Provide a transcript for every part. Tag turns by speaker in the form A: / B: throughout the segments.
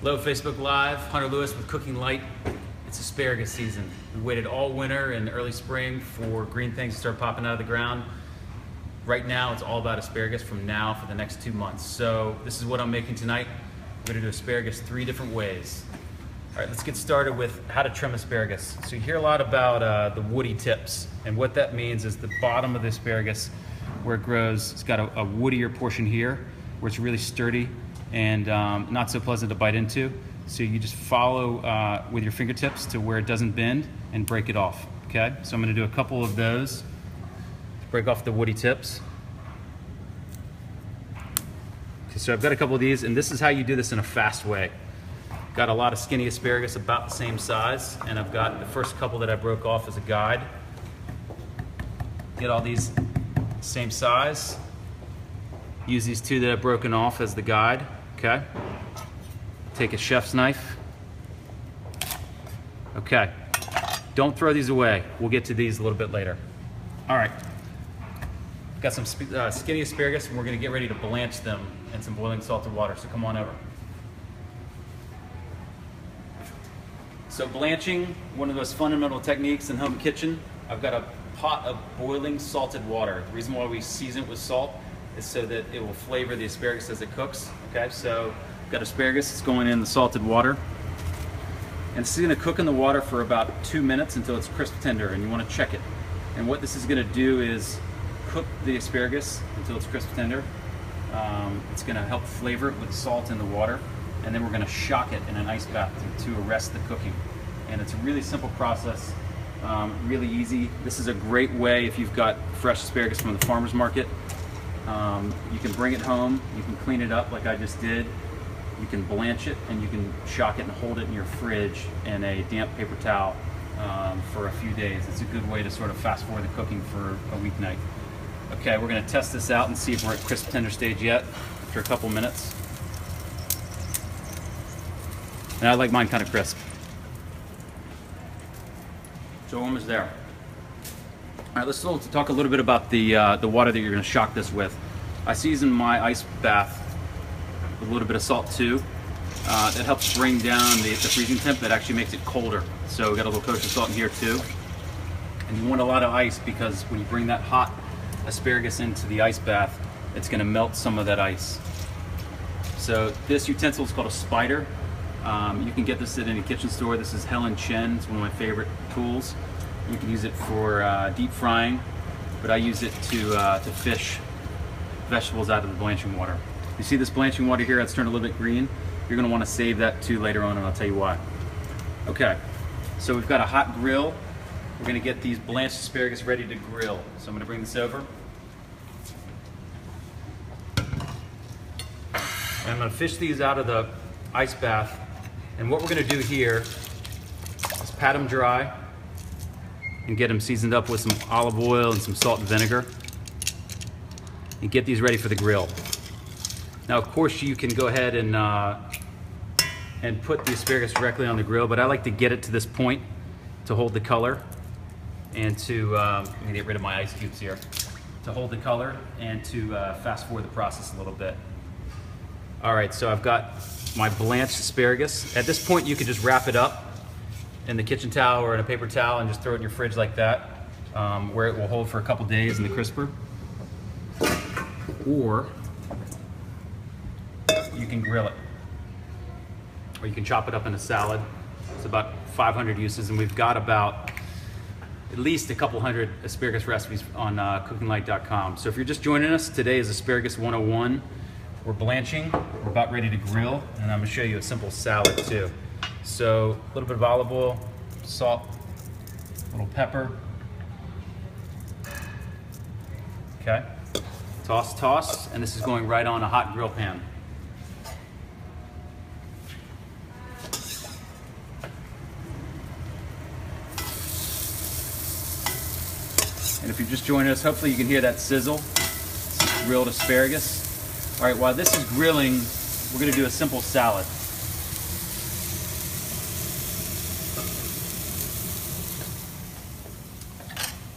A: Hello, Facebook Live. Hunter Lewis with Cooking Light. It's asparagus season. We waited all winter and early spring for green things to start popping out of the ground. Right now, it's all about asparagus from now for the next 2 months. So this is what I'm making tonight. We're gonna do asparagus 3 different ways. All right, let's get started with how to trim asparagus. So you hear a lot about the woody tips, and what that means is the bottom of the asparagus, where it grows, it's got a woodier portion here, where it's really sturdy and not so pleasant to bite into. So you just follow with your fingertips to where it doesn't bend and break it off, okay? So I'm gonna do a couple of those to break off the woody tips. Okay, so I've got a couple of these, and this is how you do this in a fast way. Got a lot of skinny asparagus about the same size, and I've got the first couple that I broke off as a guide. Get all these same size. Use these 2 that I've broken off as the guide, okay? Take a chef's knife. Okay, don't throw these away. We'll get to these a little bit later. All right, got some skinny asparagus, and we're gonna get ready to blanch them in some boiling salted water, so come on over. So blanching, one of the most fundamental techniques in home kitchen. I've got a pot of boiling salted water. The reason why we season it with salt is so that it will flavor the asparagus as it cooks. Okay, so I've got asparagus, it's going in the salted water. And it's gonna cook in the water for about 2 minutes until it's crisp tender, and you wanna check it. And what this is gonna do is cook the asparagus until it's crisp tender. It's gonna help flavor it with salt in the water. And then we're gonna shock it in an ice bath to arrest the cooking. And it's a really simple process, really easy. This is a great way if you've got fresh asparagus from the farmer's market. You can bring it home, you can clean it up like I just did, you can blanch it, and you can shock it and hold it in your fridge in a damp paper towel for a few days. It's a good way to sort of fast forward the cooking for a weeknight. Okay, we're gonna test this out and see if we're at crisp tender stage yet after a couple minutes. And I like mine kind of crisp. So almost there. All right, let's talk a little bit about the water that you're going to shock this with. I season my ice bath with a little bit of salt too. That helps bring down the freezing temp. That actually makes it colder. So we got a little kosher salt in here too. And you want a lot of ice, because when you bring that hot asparagus into the ice bath, it's going to melt some of that ice. So this utensil is called a spider. You can get this at any kitchen store. This is Helen Chen. It's one of my favorite tools. You can use it for deep frying, but I use it to fish vegetables out of the blanching water. You see this blanching water here? It's turned a little bit green. You're going to want to save that too later on, and I'll tell you why. Okay, so we've got a hot grill. We're going to get these blanched asparagus ready to grill. So I'm going to bring this over. And I'm going to fish these out of the ice bath. And what we're going to do here is pat them dry and get them seasoned up with some olive oil and some salt and vinegar, and get these ready for the grill. Now, of course, you can go ahead and put the asparagus directly on the grill, but I like to get it to this point to hold the color and to, let me get rid of my ice cubes here, to hold the color and to fast forward the process a little bit. All right, so I've got my blanched asparagus. At this point, you could just wrap it up in the kitchen towel or in a paper towel and just throw it in your fridge like that, where it will hold for a couple days in the crisper. Or you can grill it, or you can chop it up in a salad. It's about 500 uses, and we've got about at least a couple hundred asparagus recipes on cookinglight.com. So if you're just joining us, today is Asparagus 101. We're blanching, we're about ready to grill, and I'm gonna show you a simple salad too. So a little bit of olive oil, salt, a little pepper. Okay, toss, and this is going right on a hot grill pan. And if you're just joining us, hopefully you can hear that sizzle. It's grilled asparagus. All right, while this is grilling, we're gonna do a simple salad.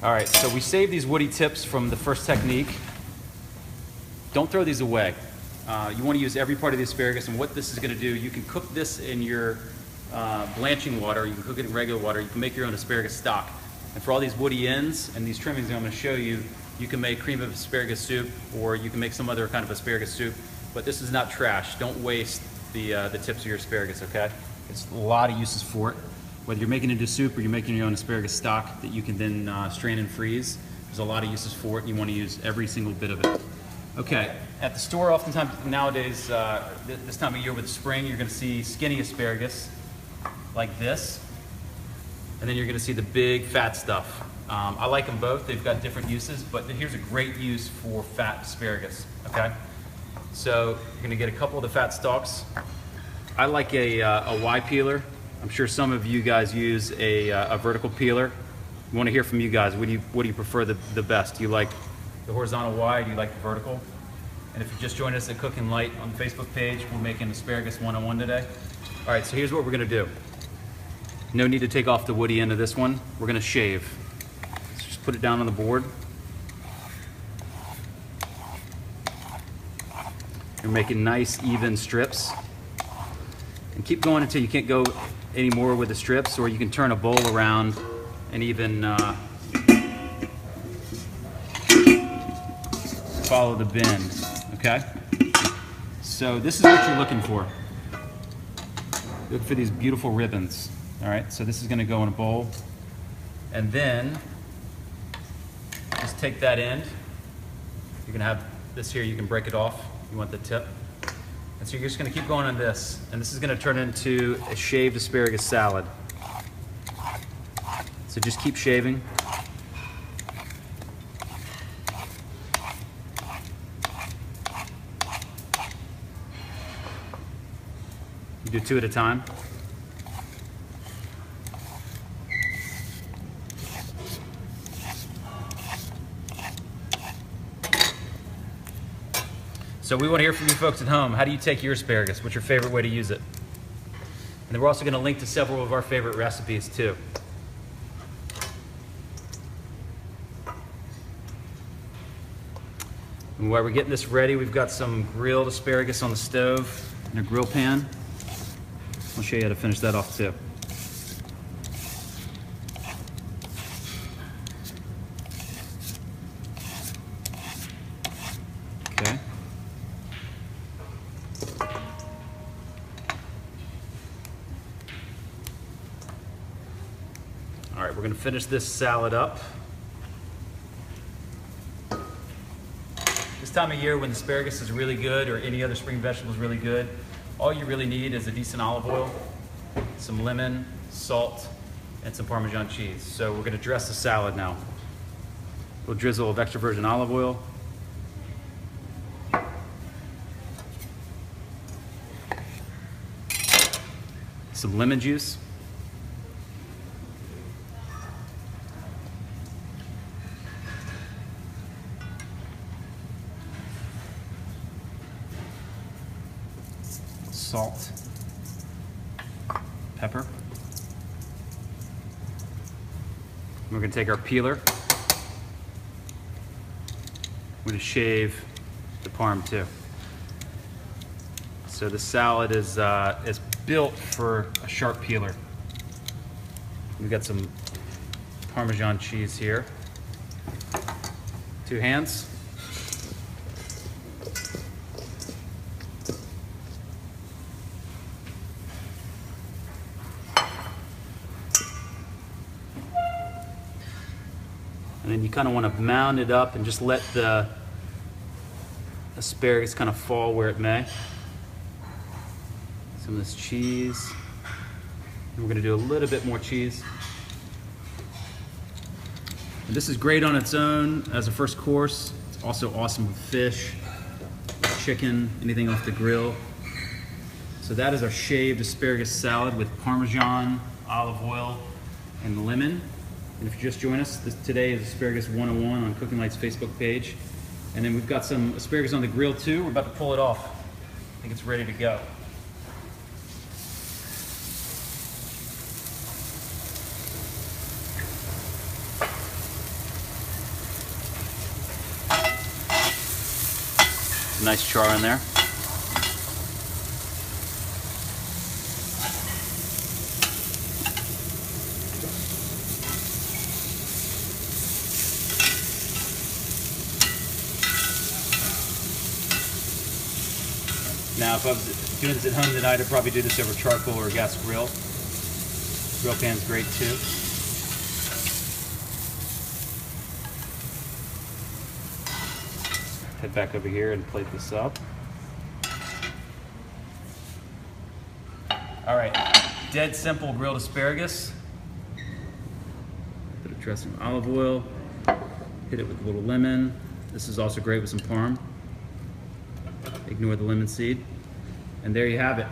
A: All right, so we saved these woody tips from the first technique. Don't throw these away. You want to use every part of the asparagus, and what this is going to do, you can cook this in your blanching water, you can cook it in regular water, you can make your own asparagus stock. And for all these woody ends and these trimmings I'm going to show you, you can make cream of asparagus soup, or you can make some other kind of asparagus soup, but this is not trash. Don't waste the tips of your asparagus, okay? It's a lot of uses for it. Whether you're making it into soup or you're making your own asparagus stock that you can then strain and freeze, there's a lot of uses for it, and you want to use every single bit of it. Okay, at the store, oftentimes nowadays, this time of year with spring, you're going to see skinny asparagus like this, and then you're going to see the big fat stuff. I like them both. They've got different uses, but here's a great use for fat asparagus, okay? So you're going to get a couple of the fat stalks. I like a Y peeler. I'm sure some of you guys use a vertical peeler. I want to hear from you guys. What do you prefer the best? Do you like the horizontal Y? Do you like the vertical? And if you just joined us at Cooking Light on the Facebook page, we're making asparagus 101 today. All right, so here's what we're going to do. No need to take off the woody end of this one. We're going to shave. So just put it down on the board. You're making nice, even strips. And keep going until you can't go any more with the strips, or you can turn a bowl around and even follow the bend, okay? So this is what you're looking for. Look for these beautiful ribbons, all right? So this is gonna go in a bowl, and then just take that end. You're gonna have this here, you can break it off. You want the tip. And so you're just gonna keep going on this, and this is gonna turn into a shaved asparagus salad. So just keep shaving. You do 2 at a time. So we want to hear from you folks at home. How do you take your asparagus? What's your favorite way to use it? And then we're also going to link to several of our favorite recipes too. And while we're getting this ready, we've got some grilled asparagus on the stove in a grill pan. I'll show you how to finish that off too. Okay. All right, we're going to finish this salad up. This time of year when asparagus is really good, or any other spring vegetable is really good, all you really need is a decent olive oil, some lemon, salt, and some Parmesan cheese. So we're going to dress the salad now. We'll drizzle of extra virgin olive oil. Some lemon juice. Salt, pepper. We're going to take our peeler. We're going to shave the parm too. So the salad is built for a sharp peeler. We've got some Parmesan cheese here. 2 hands. And then you kind of want to mound it up and just let the asparagus kind of fall where it may. Some of this cheese. And we're going to do a little bit more cheese. And this is great on its own as a first course. It's also awesome with fish, chicken, anything off the grill. So that is our shaved asparagus salad with Parmesan, olive oil, and lemon. And if you just join us, today is Asparagus 101 on Cooking Light's Facebook page. And then we've got some asparagus on the grill too. We're about to pull it off. I think it's ready to go. Nice char in there. Now, if I was doing this at home tonight, I'd probably do this over charcoal or a gas grill. Grill pan's great too. Head back over here and plate this up. All right, dead simple grilled asparagus. Bit of dressing of olive oil. Hit it with a little lemon. This is also great with some parm. Ignore the lemon seed. And there you have it.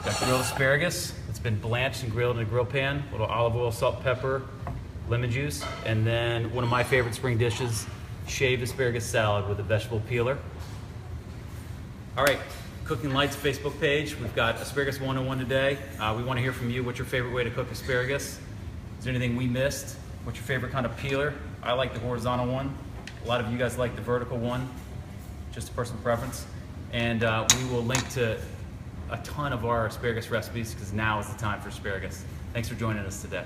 A: Got grilled asparagus. It's been blanched and grilled in a grill pan. A little olive oil, salt, pepper, lemon juice. And then one of my favorite spring dishes, shaved asparagus salad with a vegetable peeler. All right, Cooking Light's Facebook page. We've got Asparagus 101 today. We want to hear from you. What's your favorite way to cook asparagus? Is there anything we missed? What's your favorite kind of peeler? I like the horizontal one. A lot of you guys like the vertical one. Just a personal preference. And we will link to a ton of our asparagus recipes because now is the time for asparagus. Thanks for joining us today.